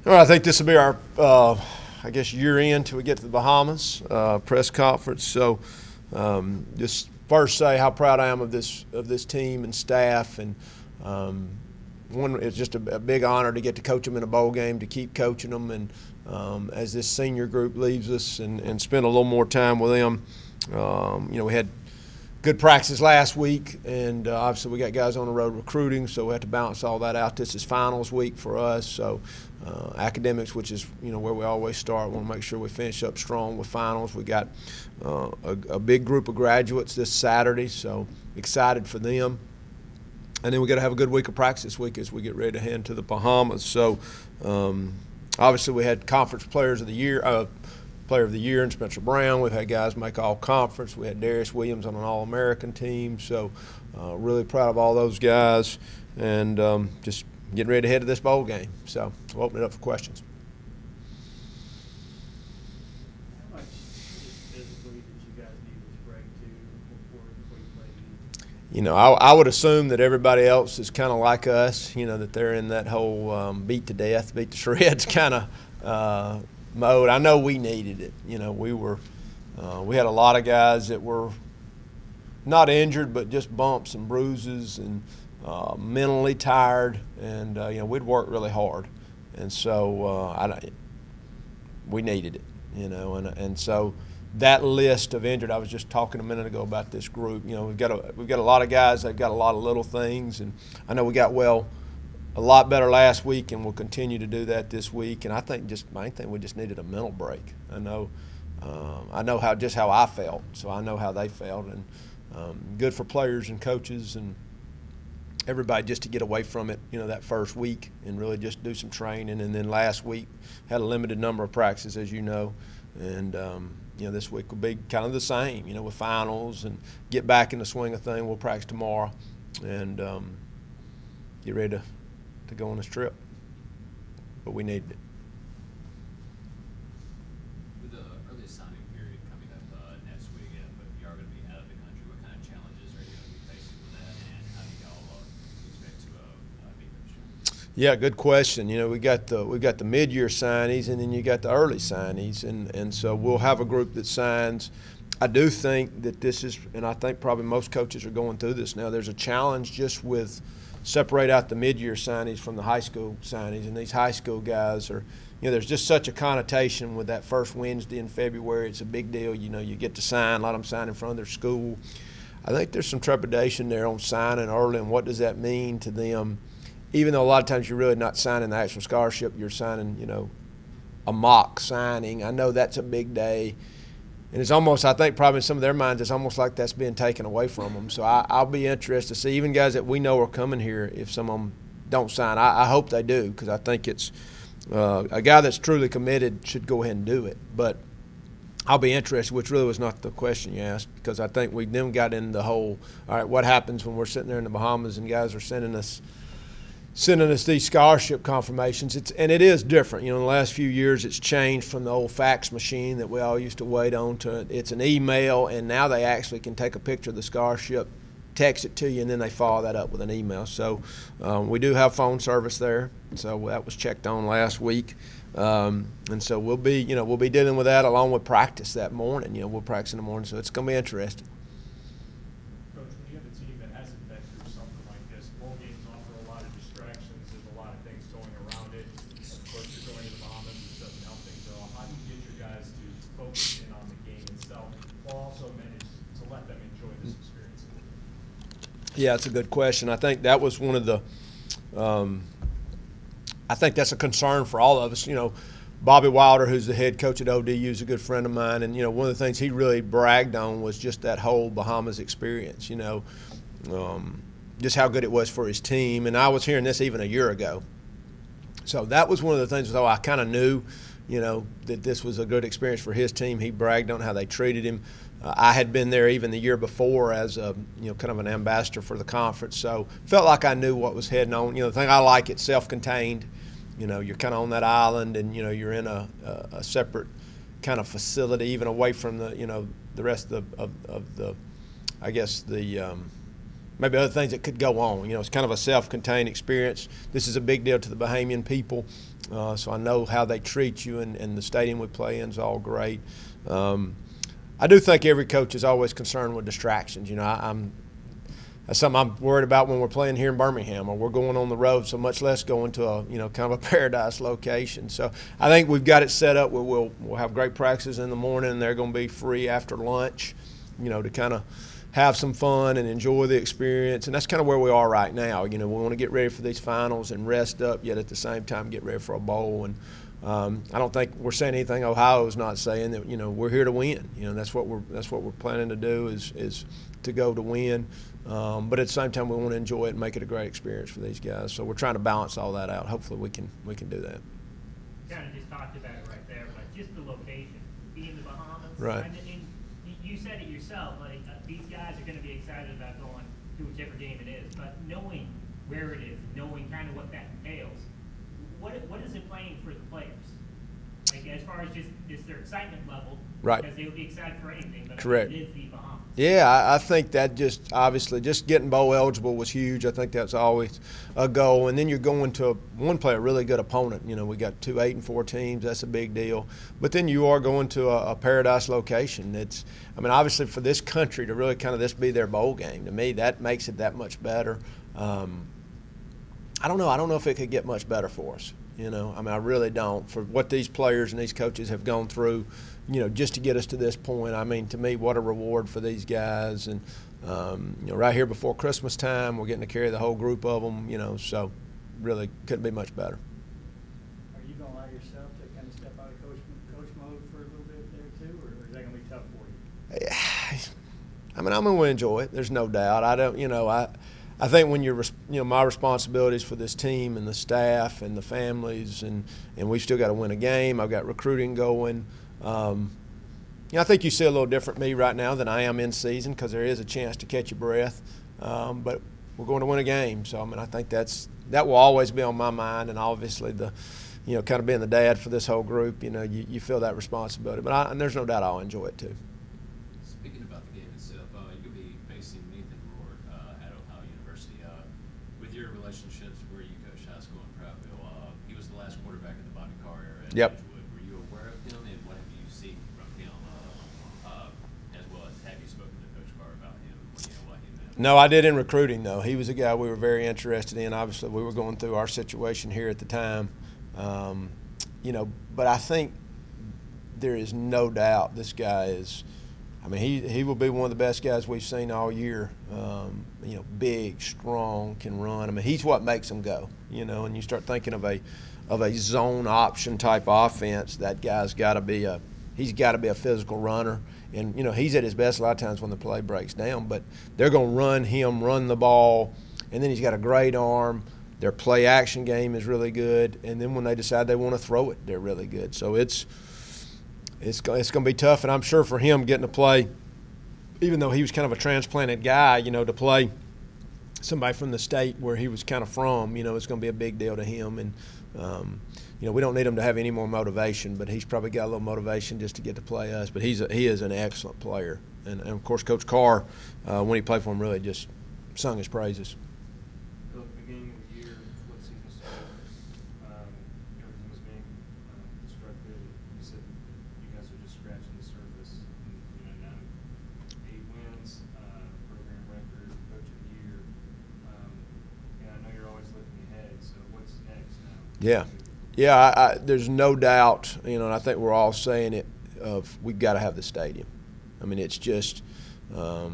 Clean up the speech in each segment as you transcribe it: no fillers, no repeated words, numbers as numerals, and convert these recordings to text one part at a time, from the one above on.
Well, I think this will be our, I guess, year end till we get to the Bahamas press conference. So, just first say how proud I am of this team and staff, and it's just a big honor to get to coach them in a bowl game, to keep coaching them, and as this senior group leaves us and spend a little more time with them. We had good practice last week, and obviously we got guys on the road recruiting, so we have to balance all that out. This is finals week for us, so academics, which is where we always start, want to make sure we finish up strong with finals. We got a big group of graduates this Saturday, so excited for them. And then we got to have a good week of practice this week as we get ready to head to the Bahamas. So obviously we had conference players of the year. Player of the Year in Spencer Brown. We've had guys make all-conference. We had Darius Williams on an All-American team. So really proud of all those guys, and just getting ready to head to this bowl game. So we'll open it up for questions. How much physically did you guys need this break before you played? I would assume that everybody else is kind of like us, that they're in that whole beat to death, beat to shreds kind of mode. I know we needed it. We had a lot of guys that were not injured, but just bumps and bruises and mentally tired, and we'd worked really hard, and so we needed it. And so that list of injured, I was just talking a minute ago about this group. We've got a lot of guys that got a lot of little things, and I know we got a lot better last week, and we'll continue to do that this week. And I think just main thing, we just needed a mental break. I know how I felt, so I know how they felt, and good for players and coaches and everybody just to get away from it, that first week and really just do some training. And then last week had a limited number of practices, as you know, and this week will be kind of the same, with finals, and get back in the swing of things. We'll practice tomorrow and get ready to go on this trip, but we needed it. With the early signing period coming up next weekend, but you are going to be out of the country, what kind of challenges are you going to be facing with that, and how do y'all expect to meet them? Yeah, good question. We got the mid-year signees, and then you got the early signees, and so we'll have a group that signs. I do think that this is, and I think probably most coaches are going through this now, there's a challenge just with separate out the mid-year signees from the high school signees, and these high school guys are, there's just such a connotation with that first Wednesday in February. It's a big deal. You get to sign, let them sign in front of their school. I think there's some trepidation there on signing early, and what does that mean to them? Even though a lot of times you're really not signing the actual scholarship, you're signing, a mock signing. I know that's a big day. And it's almost, I think probably in some of their minds, it's almost like that's being taken away from them. So I'll be interested to see, even guys that we know are coming here, if some of them don't sign. I hope they do, because I think it's a guy that's truly committed should go ahead and do it. But I'll be interested, which really was not the question you asked, because I think we then got into the whole, all right, what happens when we're sitting there in the Bahamas and guys are sending us these scholarship confirmations. And it is different. In the last few years it's changed from the old fax machine that we all used to wait on to it's an email, and now they actually can take a picture of the scholarship, text it to you, and then they follow that up with an email. So we do have phone service there, so that was checked on last week. And so we'll be dealing with that along with practice that morning. We'll practice in the morning, so it's going to be interesting. Coach, when you have a team that hasn't been through something like this, bowl games offer a lot of distractions. There's a lot of things going around it. Of course, you're going to the Bahamas, which doesn't help things at all. How do you get your guys to focus in on the game itself while also manage to let them enjoy this experience? Yeah, it's a good question. I think that was one of the I think that's a concern for all of us. Bobby Wilder, who's the head coach at ODU, is a good friend of mine, and one of the things he really bragged on was just that whole Bahamas experience. Just how good it was for his team, and I was hearing this even a year ago. So that was one of the things. Though I kind of knew, that this was a good experience for his team. He bragged on how they treated him. I had been there even the year before as a, kind of an ambassador for the conference, so felt like I knew what was heading on. The thing I like, it's self-contained. You're kind of on that island, and you're in a separate kind of facility, even away from the the rest of the I guess the maybe other things that could go on. It's kind of a self-contained experience. This is a big deal to the Bahamian people, so I know how they treat you, and the stadium we play in is all great. I do think every coach is always concerned with distractions. That's something I'm worried about when we're playing here in Birmingham or we're going on the road, so much less going to a kind of a paradise location. So I think we've got it set up where we'll have great practices in the morning, and they're going to be free after lunch, to kind of have some fun and enjoy the experience. And that's kind of where we are right now. We want to get ready for these finals and rest up, yet at the same time get ready for a bowl. And I don't think we're saying anything Ohio's not saying, that we're here to win. That's what we're planning to do is to go to win. But at the same time, we want to enjoy it and make it a great experience for these guys. So we're trying to balance all that out. Hopefully, we can do that. Kind of just talked about it right there, but just the location, being the Bahamas. Right. And you said it yourself. Like these guys are going to be excited about going to whichever game it is, but knowing where it is, knowing kind of what that entails, what is it playing for the players? Like as far as just their excitement level, right? Because they would be excited for anything, but correct. It is the Bahamas. Yeah, I think that just obviously just getting bowl eligible was huge. I think that's always a goal. And then you're going to a really good opponent. We got 2 8-4 teams. That's a big deal. But then you are going to a paradise location. Obviously for this country to really kind of this be their bowl game, to me that makes it that much better. I don't know. I don't know if it could get much better for us. I really don't. For what these players and these coaches have gone through, just to get us to this point, to me, what a reward for these guys. And, right here before Christmas time, we're getting to carry the whole group of them, so really couldn't be much better. Are you going to allow yourself to kind of step out of coach mode for a little bit there too, or is that going to be tough for you? I'm going to enjoy it. There's no doubt. I think when my responsibilities for this team and the staff and the families, and we've still got to win a game. I've got recruiting going. I think you see a little different me right now than I am in season, because there is a chance to catch your breath. But we're going to win a game, so I think that will always be on my mind. And obviously kind of being the dad for this whole group, you feel that responsibility. But and there's no doubt I'll enjoy it too. Speaking about the game itself, you'll be facing Nathan Rohr at Ohio University. With your relationships where you coached high school in Prattville, he was the last quarterback in the Bobby Carr era at Yep. Edgewood. Were you aware of him, and what have you seen from him, as well as have you spoken to Coach Carr about him, what he meant? No, I did in recruiting, though. He was a guy we were very interested in. Obviously, we were going through our situation here at the time. But I think there is no doubt this guy is – he will be one of the best guys we've seen all year. Big, strong, can run. He's what makes him go, and you start thinking of a zone option type offense, that guy's got to be a physical runner. And, he's at his best a lot of times when the play breaks down, but they're going to run the ball, and then he's got a great arm. Their play action game is really good, and then when they decide they want to throw it, they're really good. So it's going to be tough, and I'm sure for him getting to play, even though he was kind of a transplanted guy, to play somebody from the state where he was kind of from, it's going to be a big deal to him. And we don't need him to have any more motivation, but he's probably got a little motivation just to get to play us. But he is an excellent player, and of course Coach Carr, when he played for him, really just sung his praises. At the beginning of the year, before the season started, everything was being constructed. You said you guys are just scratching the surface. And, now 8 wins, program record, coach of the year. I know you're always looking ahead. So what's next now? Yeah. There's no doubt. And I think we're all saying it. We've got to have the stadium. It's just.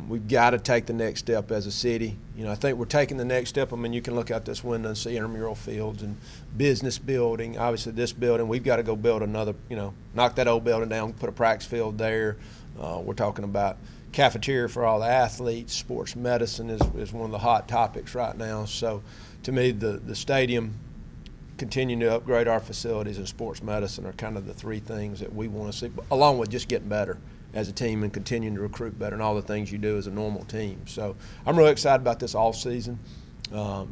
We've got to take the next step as a city. I think we're taking the next step. You can look out this window and see intramural fields and business building. Obviously, this building, we've got to go build another, knock that old building down, put a practice field there. We're talking about cafeteria for all the athletes. Sports medicine is one of the hot topics right now. So, to me, the stadium, continuing to upgrade our facilities, and sports medicine are kind of the 3 things that we want to see, along with just getting better as a team and continuing to recruit better and all the things you do as a normal team. So I'm really excited about this off season,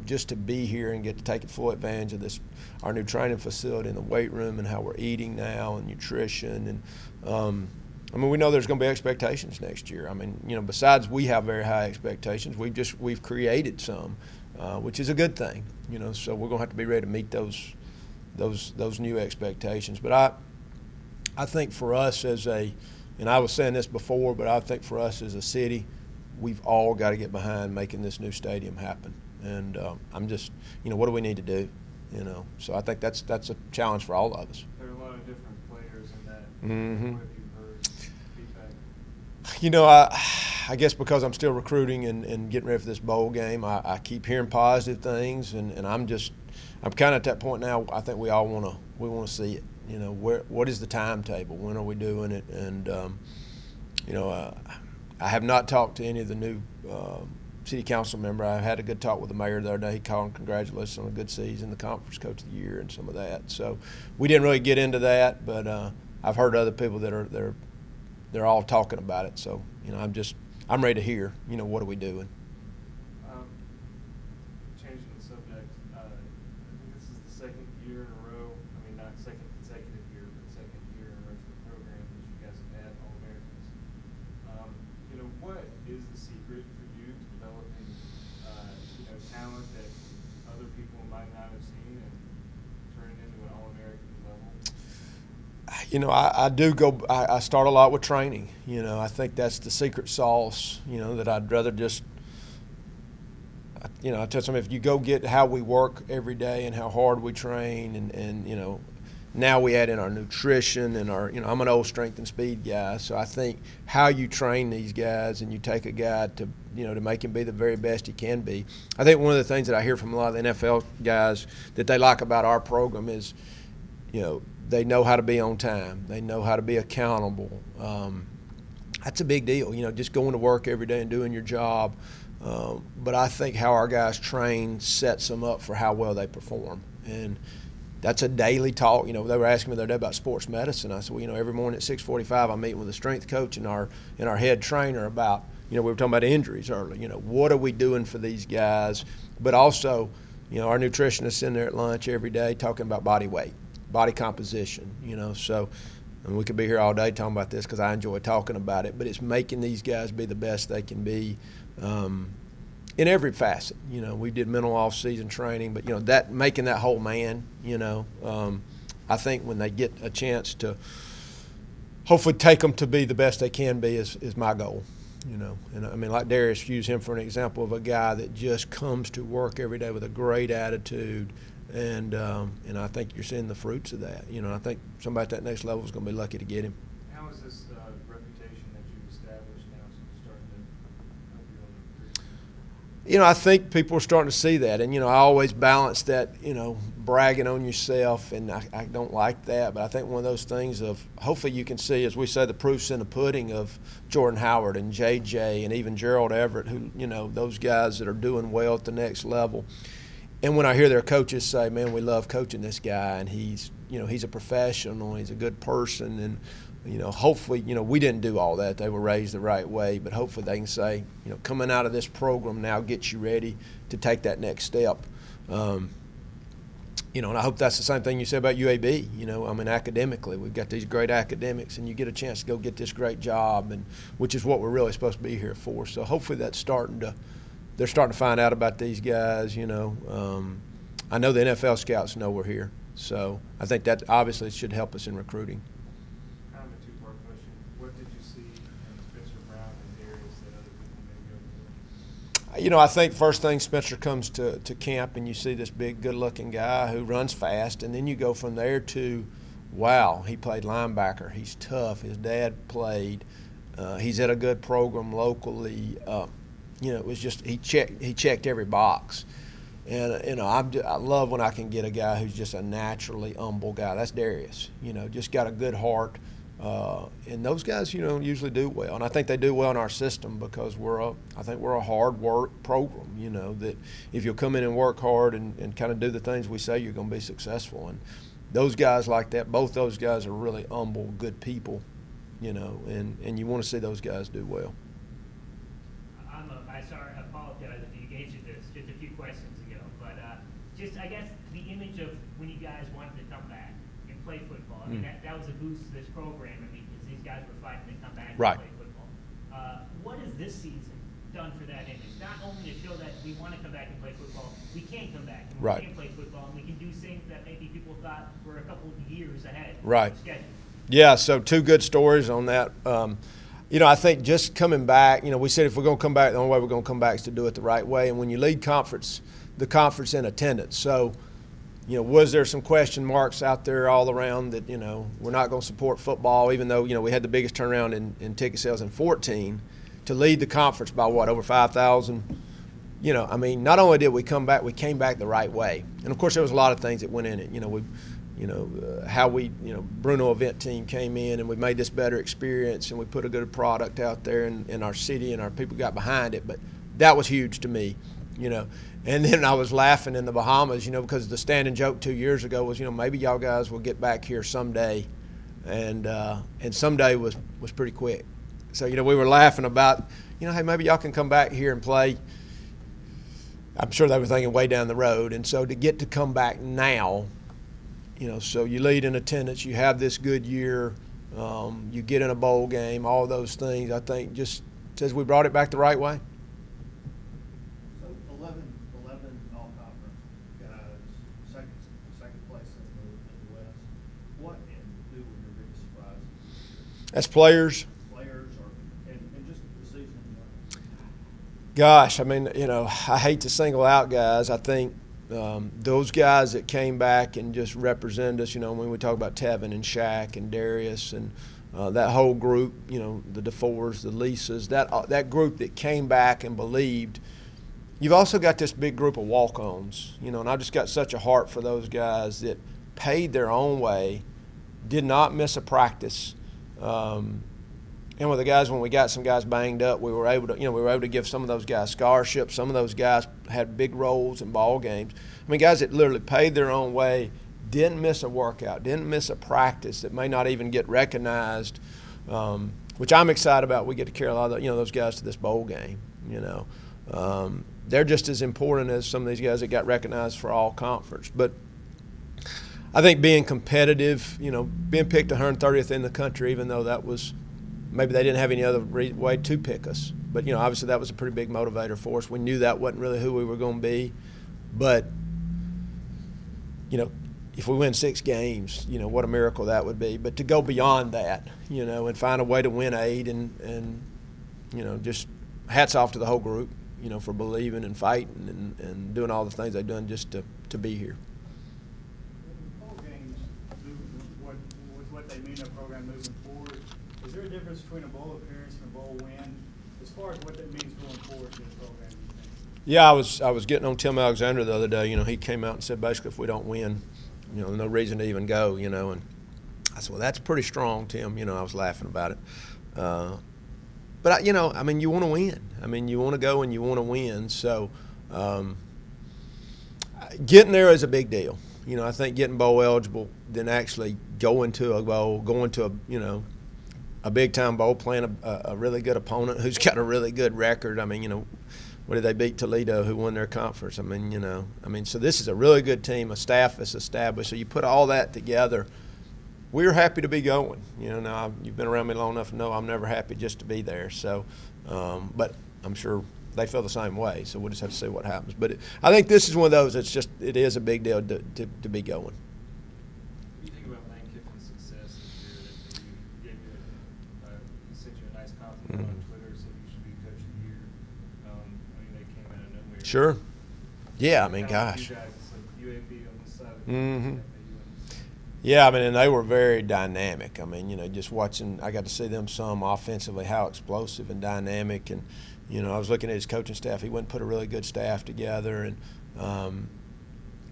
just to be here and get to take full advantage of our new training facility and the weight room and how we're eating now and nutrition. And I mean, we know there's going to be expectations next year. I mean, you know, besides we have very high expectations, we've created some, which is a good thing. You know, so we're going to have to be ready to meet those new expectations. But I think for us as and I was saying this before, but I think for us as a city, we've all got to get behind making this new stadium happen. And I'm just, you know, what do we need to do? You know, so I think that's a challenge for all of us. There are a lot of different players in that. Mm-hmm. What have you heard feedback? You know, I guess because I'm still recruiting and getting ready for this bowl game, I keep hearing positive things, and I'm kind of at that point now. I think we all want to see it. You know, what is the timetable? When are we doing it? And you know, I have not talked to any of the new city council member. I had a good talk with the mayor the other day. He called and congratulated us on a good season, the conference coach of the year, and some of that. So we didn't really get into that, but I've heard other people that they're all talking about it. So you know, I'm ready to hear. You know, what are we doing? Changing the subject, I think this is the second year in a row. I mean, not second consecutive year, but second year in a row for the program that you guys have had All-Americans. You know, what is the secret for you to developing, you know, talent that other people might not have seen and turning into an All-American level? You know, I start a lot with training. You know, I think that's the secret sauce, you know, that I'd rather just, you know, I tell somebody, if you go get how we work every day and how hard we train and you know, now we add in our nutrition and our, you know, I'm an old strength and speed guy, so I think how you train these guys and you take a guy to, you know, to make him be the very best he can be. I think one of the things that I hear from a lot of the NFL guys that they like about our program is, you know, they know how to be on time. They know how to be accountable. That's a big deal, you know, just going to work every day and doing your job. But I think how our guys train sets them up for how well they perform. And that's a daily talk. You know, they were asking me the other day about sports medicine. I said, well, you know, every morning at 6:45 I'm meeting with a strength coach and our head trainer about, you know, we were talking about injuries earlier. You know, what are we doing for these guys? But also, you know, our nutritionist's in there at lunch every day talking about body weight, body composition, you know. So, and we could be here all day talking about this because I enjoy talking about it, but it's making these guys be the best they can be in every facet. You know, we did mental off-season training, but, you know, that making that whole man, you know, I think when they get a chance to hopefully take them to be the best they can be is my goal, you know. And, I mean, like Darius, use him for an example of a guy that just comes to work every day with a great attitude. And I think you're seeing the fruits of that. You know, I think somebody at that next level is going to be lucky to get him. How is this reputation that you've established now starting to help you on the recruiting? You know, I think people are starting to see that. And, you know, I always balance that, you know, bragging on yourself, and I don't like that. But I think one of those things of hopefully you can see, as we say, the proof's in the pudding of Jordan Howard and J.J. and even Gerald Everett, who, you know, those guys that are doing well at the next level. And when I hear their coaches say, man, we love coaching this guy, and he's, you know, he's a professional, he's a good person, and, you know, hopefully, you know, we didn't do all that. They were raised the right way, but hopefully they can say, you know, coming out of this program now gets you ready to take that next step. You know, and I hope that's the same thing you said about UAB. You know, I mean, academically, we've got these great academics, and you get a chance to go get this great job, and which is what we're really supposed to be here for. So hopefully that's they're starting to find out about these guys, you know. I know the NFL scouts know we're here. So I think that obviously should help us in recruiting. Kind of a two-part question. What did you see in Spencer Brown and Darius that other people maybe overlooked? You know, I think first thing, Spencer comes to camp and you see this big, good-looking guy who runs fast, and then you go from there to, wow, he played linebacker. He's tough. His dad played. He's at a good program locally. You know, it was just he checked every box, and you know I love when I can get a guy who's just a naturally humble guy. That's Darius. You know, just got a good heart, and those guys, you know, usually do well, and I think they do well in our system because I think we're a hard work program. You know, that if you'll come in and work hard and kind of do the things we say, you're going to be successful. And those guys like that, both those guys are really humble, good people. You know, and you want to see those guys do well. I apologize if you engaged this just a few questions ago, but just I guess the image of when you guys wanted to come back and play football. I mean, that was a boost to this program. I mean, because these guys were fighting to come back and Right. play football. What has this season done for that image? Not only to show that we want to come back and play football, we can come back and Right. we can play football, and we can do things that maybe people thought were a couple of years ahead. Right. Of schedule. Yeah, so two good stories on that. You know, I think just coming back, you know, we said if we're going to come back, the only way we're going to come back is to do it the right way. And when you lead conference, the conference in attendance. So, you know, was there some question marks out there all around that, you know, we're not going to support football, even though, you know, we had the biggest turnaround in ticket sales in 14 to lead the conference by what, over 5,000? You know, I mean, not only did we come back, we came back the right way. And, of course, there was a lot of things that went in it. You know, how we, you know, Bruno event team came in and we made this better experience and we put a good product out there in our city and our people got behind it. But that was huge to me, you know. And then I was laughing in the Bahamas, you know, because the standing joke 2 years ago was, you know, maybe y'all guys will get back here someday. And someday was pretty quick. So, you know, we were laughing about, you know, hey, maybe y'all can come back here and play. I'm sure they were thinking way down the road. And so to get to come back now, you know, so you lead in attendance, you have this good year, you get in a bowl game, all those things, I think just says we brought it back the right way. So 11 all-conference guys, second place in the West. What and who were your biggest surprises? As players, and just the season in general. gosh, I mean, you know, I hate to single out guys. I think those guys that came back and just represented us, you know, when we talk about Tevin and Shaq and Darius and that whole group, you know, the DeFores, the Lisas, that group that came back and believed. You've also got this big group of walk-ons, you know, and I've just got such a heart for those guys that paid their own way, did not miss a practice. And with the guys, when we got some guys banged up, we were able to give some of those guys scholarships. Some of those guys had big roles in ball games. I mean, guys that literally paid their own way, didn't miss a workout, didn't miss a practice that may not even get recognized, which I'm excited about. We get to carry a lot of those guys to this bowl game. You know, they're just as important as some of these guys that got recognized for all conference. But I think being competitive, you know, being picked 130th in the country, even though that was maybe they didn't have any other way to pick us. But, you know, obviously that was a pretty big motivator for us. We knew that wasn't really who we were going to be. But, you know, if we win 6 games, you know, what a miracle that would be. But to go beyond that, you know, and find a way to win 8 and you know, just hats off to the whole group, you know, for believing and fighting and doing all the things they've done just to be here. Bowl games, what they mean to a program moving forward. Is there a difference between a bowl appearance and a bowl win as far as what that means going forward to the program, you think? Yeah, I was getting on Tim Alexander the other day. You know, he came out and said basically if we don't win, you know, no reason to even go, you know. And I said, well, that's pretty strong, Tim. You know, I was laughing about it. But, you know, I mean, you want to win. I mean, you want to go and you want to win. So getting there is a big deal. You know, I think getting bowl eligible, then actually going to a bowl, going to a big-time bowl, playing a really good opponent who's got a really good record. I mean, you know, what did they beat Toledo, who won their conference? I mean, you know, so this is a really good team, a staff that's established. So you put all that together, we're happy to be going. You know, now you've been around me long enough to know I'm never happy just to be there. So, but I'm sure they feel the same way. So we'll just have to see what happens. But I think this is one of those. It is a big deal to be going. What do you think about Lane Kiffin's success this year? He sent you a nice compliment on Twitter, said you should be coach of the year. I mean, they came out of nowhere. Sure. Yeah, I mean, Kinda like gosh. You guys, it's like UAB on this side of the Mhm. FAU on this side. Yeah, I mean, and they were very dynamic. I mean, you know, just watching, I got to see them some offensively, how explosive and dynamic. And, you know, I was looking at his coaching staff. He went and put a really good staff together. And,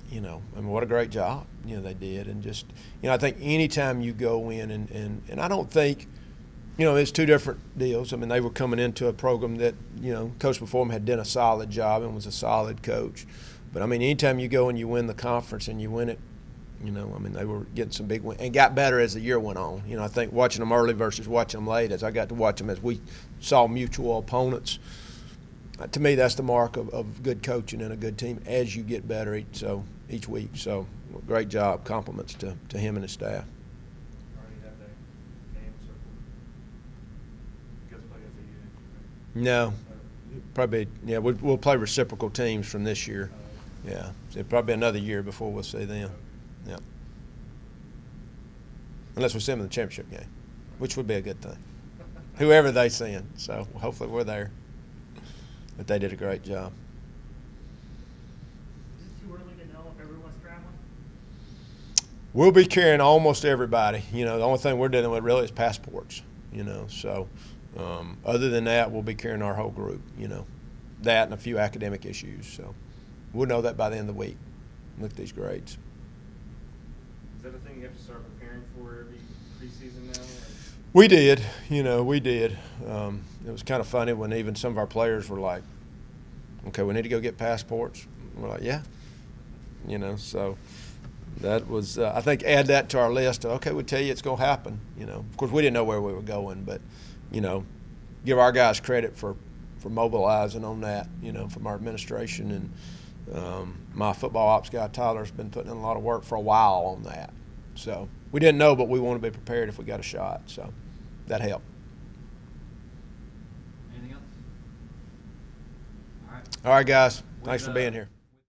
you know, I mean, what a great job, you know, they did. And just, you know, I think anytime you go in and I don't think, you know, it's two different deals. I mean, they were coming into a program that, you know, coach before them had done a solid job and was a solid coach. But, I mean, anytime you go and you win the conference and you win it, you know, I mean, they were getting some big wins and got better as the year went on. You know, I think watching them early versus watching them late, as I got to watch them as we saw mutual opponents, to me that's the mark of good coaching and a good team as you get better each week. So great job. Compliments to him and his staff. Already have that game circled. No, probably. Yeah, we'll play reciprocal teams from this year. Yeah, so it'll probably be another year before we'll see them. Yeah, unless we see them in the championship game, which would be a good thing. Whoever they send, so hopefully we're there. But they did a great job. Is it too early to know if everyone's traveling? We'll be carrying almost everybody. You know, the only thing we're dealing with really is passports. You know, so other than that, we'll be carrying our whole group. You know, that and a few academic issues. So we'll know that by the end of the week. Look at these grades. Is that a thing you have to start preparing for every preseason now? We did. You know, we did. It was kind of funny when even some of our players were like, "Okay, we need to go get passports." We're like, "Yeah." You know, so that was, I think, add that to our list. Okay, we tell you it's going to happen. You know, of course, we didn't know where we were going, but, you know, give our guys credit for mobilizing on that, you know, from our administration. And my football ops guy, Tyler's been putting in a lot of work for a while on that. So we didn't know, but we want to be prepared if we got a shot. So that helped. Anything else? All right. All right, guys. Thanks for being here.